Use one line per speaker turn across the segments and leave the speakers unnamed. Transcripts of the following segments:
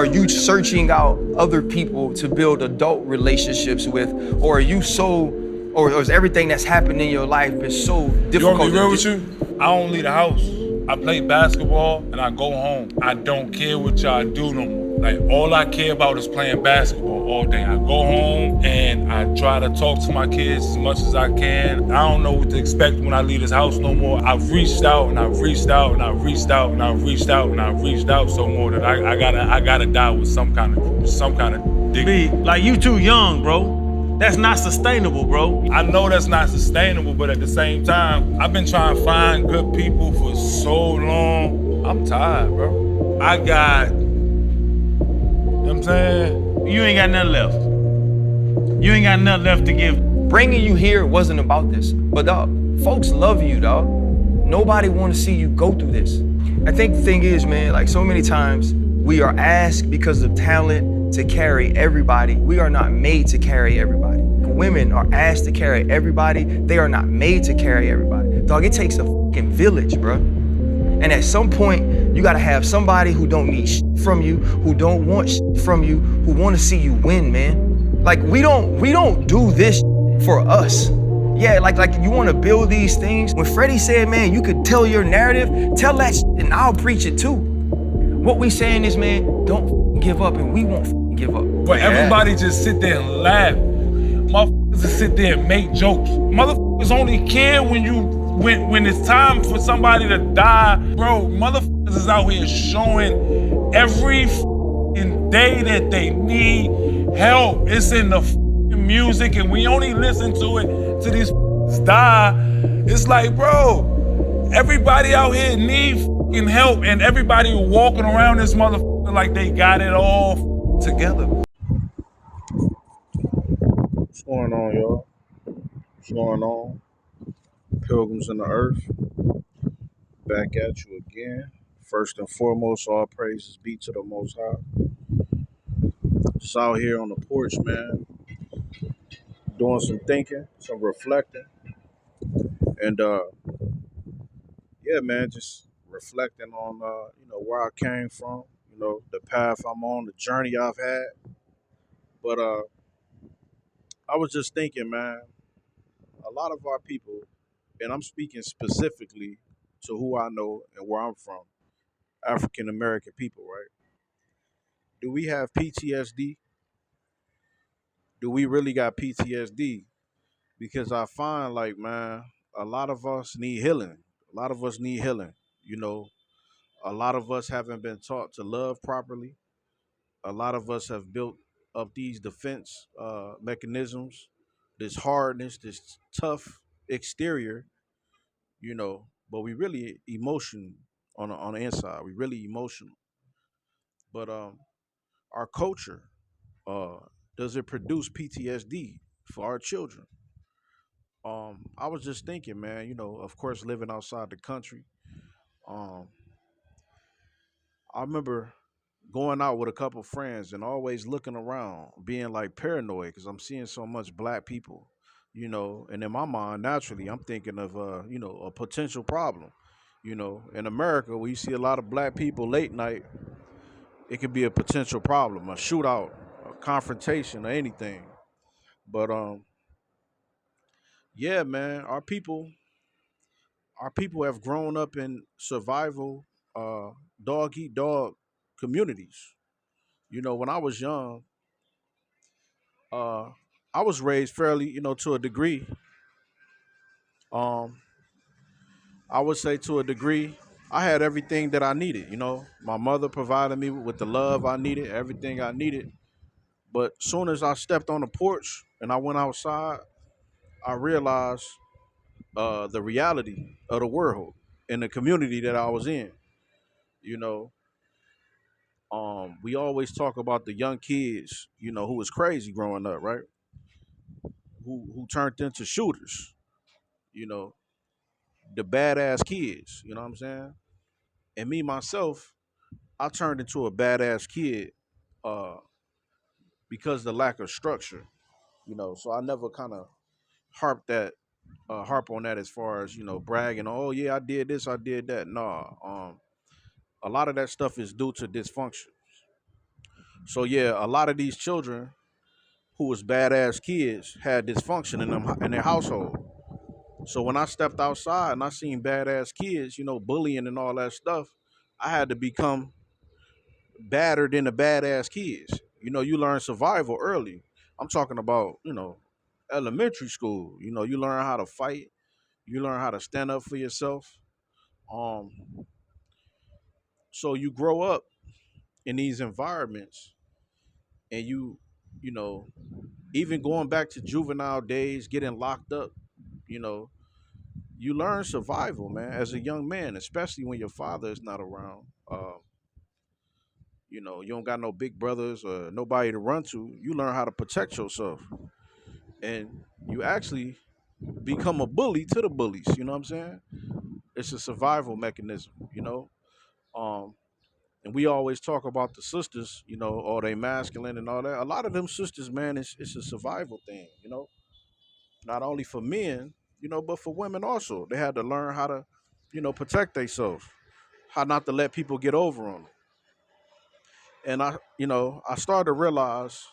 are you searching out other people to build adult relationships with, or are you so, or is everything that's happened in your life been so difficult?
You want me to be real with you? I don't leave the house. I play basketball and I go home. I don't care what y'all do no more. Like, all I care about is playing basketball all day. I go home and I try to talk to my kids as much as I can. I don't know what to expect when I leave this house no more. I've reached out and I've reached out and I've reached out and I've reached out and I've reached out so more that I gotta die with some kind of dignity.
Like, you too young, bro. That's not sustainable, bro.
I know that's not sustainable, but at the same time, I've been trying to find good people for so long. I'm tired, bro. I got, you know what I'm saying?
You ain't got nothing left. You ain't got nothing left to give.
Bringing you here wasn't about this, but dog, folks love you, dog. Nobody want to see you go through this. I think the thing is, man, like so many times we are asked because of talent to carry everybody. We are not made to carry everybody. Women are asked to carry everybody. They are not made to carry everybody. Dog, it takes a fucking village, bro. And at some point, you gotta have somebody who don't need shit from you, who don't want shit from you, who wanna see you win, man. Like, we don't do this for us. Yeah, like you wanna build these things. When Freddie said, man, you could tell your narrative, tell that shit and I'll preach it too. What we saying is, man, don't give up, and we won't give up.
But everybody just sit there and laugh. Motherfuckers just sit there and make jokes. Motherfuckers only care when it's time for somebody to die. Bro, motherfuckers is out here showing every day that they need help. It's in the music, and we only listen to it till these die. It's like, bro, everybody out here need help, and everybody walking around this motherfucker like they got it all together.
What's going on, y'all? What's going on? Pilgrims in the earth, back at you again. First and foremost, all praises be to the Most High. Just out here on the porch, man, doing some thinking, some reflecting, and yeah, man, just reflecting on where I came from, the path I'm on, the journey I've had. But I was just thinking, man, a lot of our people, and I'm speaking specifically to who I know and where I'm from, African American people, right? Do we have PTSD? Do we really got PTSD? Because I find, like, man, a lot of us need healing. A lot of us need healing. You know, a lot of us haven't been taught to love properly. A lot of us have built up these defense mechanisms, this hardness, this tough exterior, but we really emotion on the inside. We really emotional. But our culture, uh, does it produce PTSD for our children? I was just thinking, man, of course, living outside the country. Um, I remember going out with a couple friends and always looking around, being like paranoid because I'm seeing so much black people, and in my mind, naturally, I'm thinking of, a potential problem. In America, where you see a lot of black people late night, it could be a potential problem, a shootout, a confrontation, or anything. But yeah, man, our people have grown up in survival, dog eat dog communities. When I was young, uh, I was raised fairly, to a degree. Um, I would say to a degree, I had everything that I needed. My mother provided me with the love I needed, everything I needed. But soon as I stepped on the porch and I went outside, I realized the reality of the world and the community that I was in. You know, we always talk about the young kids, who was crazy growing up, right? Who turned into shooters, you know, the badass kids, you know what I'm saying? And me myself, I turned into a badass kid uh because of the lack of structure, So I never kind of harp on that as far as, bragging, oh yeah, I did this, I did that. Nah, a lot of that stuff is due to dysfunction. So yeah, a lot of these children who was badass kids had dysfunction in their household. So when I stepped outside and I seen badass kids, bullying and all that stuff, I had to become badder than the badass kids. You learn survival early. I'm talking about, elementary school. You learn how to fight, you learn how to stand up for yourself. Um, so you grow up in these environments and you know, even going back to juvenile days, getting locked up, you know, you learn survival, man, as a young man, especially when your father is not around. You don't got no big brothers or nobody to run to. You learn how to protect yourself. And you actually become a bully to the bullies. You know what I'm saying? It's a survival mechanism. Um, and we always talk about the sisters, or they masculine and all that. A lot of them sisters, man, it's a survival thing. Not only for men, but for women also. They had to learn how to, protect themselves, how not to let people get over on them. And I started to realize,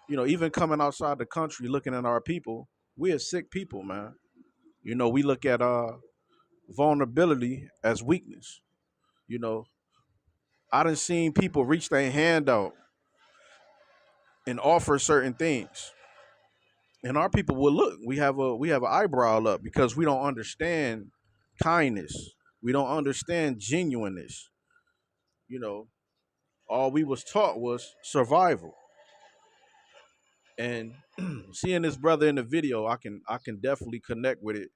even coming outside the country, looking at our people, we are sick people, man. We look at vulnerability as weakness. You know, I done seen people reach their hand out and offer certain things, and our people will look. We have an eyebrow up because we don't understand kindness. We don't understand genuineness. You know, all we was taught was survival. And seeing this brother in the video, I can definitely connect with it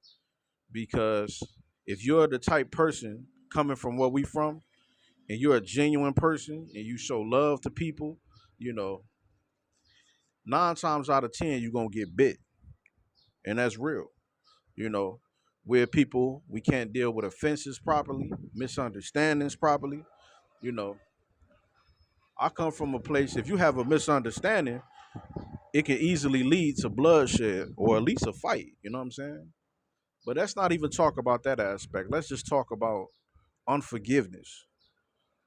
because if you're the type person coming from where we from and you're a genuine person and you show love to people, you know, 9 times out of 10 you're gonna get bit, and that's real. You know, we're people, we can't deal with offenses properly, misunderstandings properly. You know, I come from a place. If you have a misunderstanding, it can easily lead to bloodshed or at least a fight. You know what I'm saying? But let's not even talk about that aspect. Let's just talk about unforgiveness.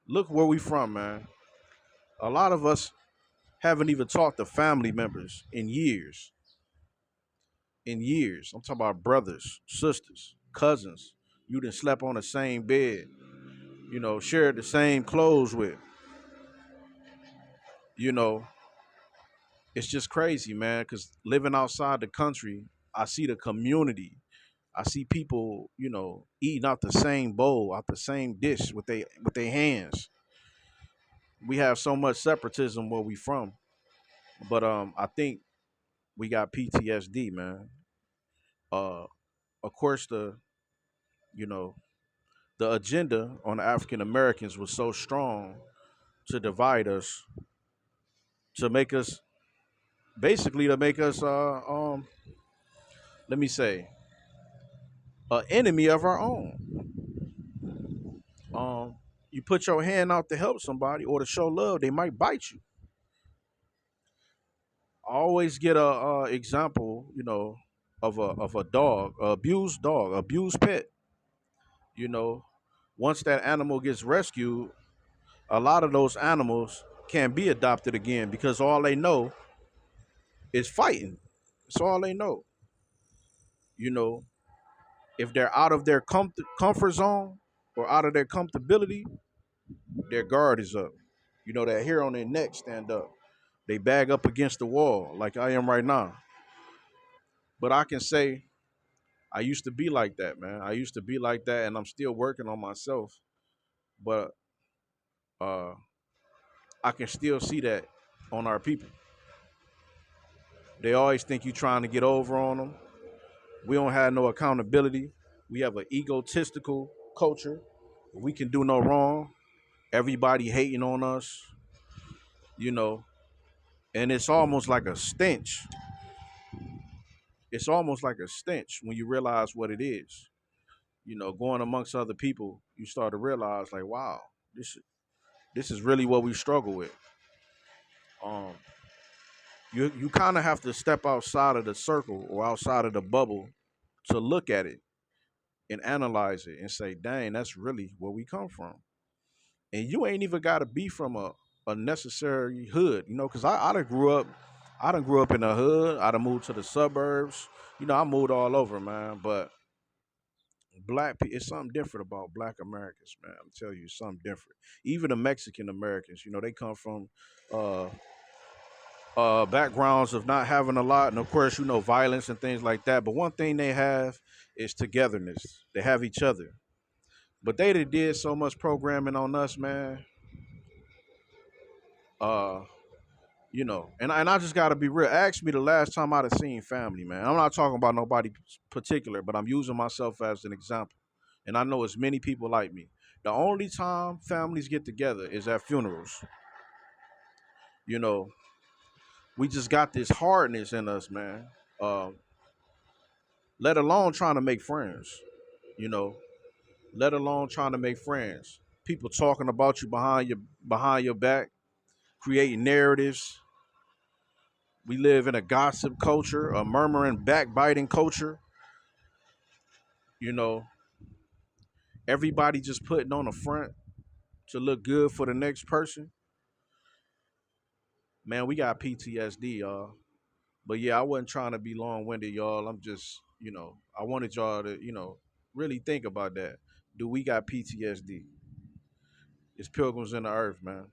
Look where we from, man. A lot of us haven't even talked to family members in years. In years. I'm talking about brothers, sisters, cousins. You done slept on the same bed, shared the same clothes with. You know, it's just crazy, man, because living outside the country, I see the community. I see people, eating out the same bowl, out the same dish with their hands. We have so much separatism where we from. But I think we got PTSD, man. Uh of course you know, the agenda on the African Americans was so strong to divide us, to make us basically to make us let me say, an enemy of our own. You put your hand out to help somebody or to show love, they might bite you. I always get a example, of a dog, abused pet. You know, once that animal gets rescued, a lot of those animals can't be adopted again because all they know is fighting. That's all they know. You know, if they're out of their comfort zone or out of their comfortability, their guard is up. That hair on their neck stand up. They bag up against the wall like I am right now. But I can say I used to be like that, man. I used to be like that, and I'm still working on myself. But uh, I can still see that on our people. They always think you trying to get over on them. We don't have no accountability. We have an egotistical culture. We can do no wrong. Everybody hating on us, you know, and it's almost like a stench. It's almost like a stench when you realize what it is. Going amongst other people, you start to realize, like, wow, this is really what we struggle with. Um, you kind of have to step outside of the circle or outside of the bubble to look at it and analyze it and say, dang, that's really where we come from. And you ain't even got to be from a necessary hood, because I done grew up in the hood. I done moved to the suburbs. I moved all over, man. But black people, it's something different about black Americans, man. I'm telling you, it's something different. Even the Mexican Americans, they come from uh backgrounds of not having a lot, and of course, violence and things like that. But one thing they have is togetherness. They have each other. But they did so much programming on us, man. Uh, and I just gotta be real. Ask me the last time I'd have seen family, man. I'm not talking about nobody particular, but I'm using myself as an example. And I know it's many people like me. The only time families get together is at funerals. You know, we just got this hardness in us, man. Let alone trying to make friends. You know, let alone trying to make friends. People talking about you behind your back, creating narratives. We live in a gossip culture, a murmuring, backbiting culture. You know, everybody just putting on a front to look good for the next person. Man, we got PTSD, y'all. But yeah, I wasn't trying to be long-winded, y'all. I'm just, I wanted y'all to, really think about that. Do we got PTSD? It's Pilgrims in the Earth, man.